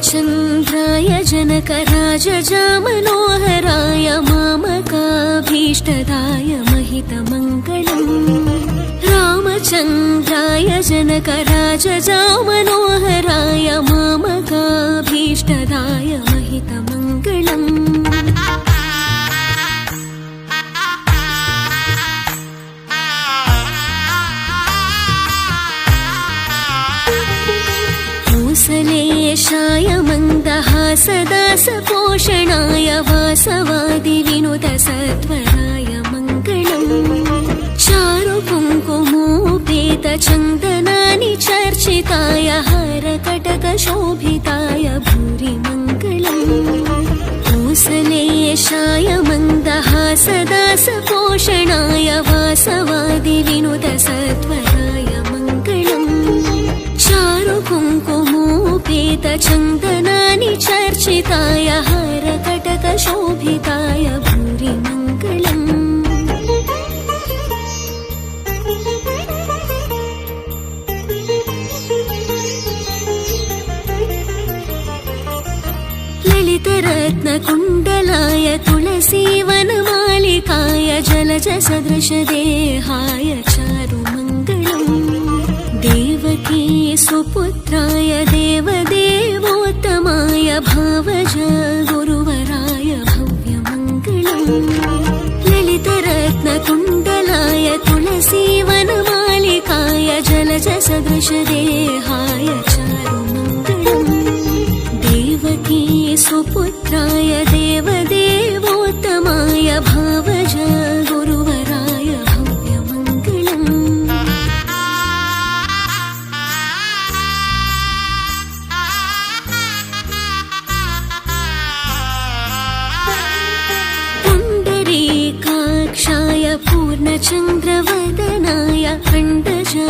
रामचन्द्राय जनकराजजामनोहराय मामकाभीष्टदाय महितमङ्गलम् रामचन्द्राय जनकराजजामनोहराय मामकाभीष्टदाय महितमङ्गलम् कौसलेशाय मन्दहासदासपोषणाय वासवादिविनुतसत्वराय मङ्गलम् चारुकुङ्कुमोपेतचन्दनानि चर्चिताय हारकटकशोभिताय भूरि मङ्गलम् कौसलेशाय मन्दहासदासपोषणाय वासवादिविनुतसत्वराय मङ्गलम् चारुकुङ्कुमोपेतचन्दनानि चर्चिताय हारकटकशोभिताय भूरि मङ्गलम् ललितरत्नकुण्डलाय तुलसीवनमालिकाय जलजसदृशदेहाय चारुमङ्गलम् देवकी सुपुत्राय देवदेवोत्तमाय भावज गुरुवराय भव्यमङ्गलम् ललितरत्नकुण्डलाय तुलसीवनमालिकाय जलजसदृशदेहाय चारुमङ्गलम् देवकी सुपुत्राय देवदेवोत्तमाय भावज गुरुवराय भव्यमङ्गलम् पुण्डरीकाक्षाय पूर्णचन्द्रवदनाय अण्डजा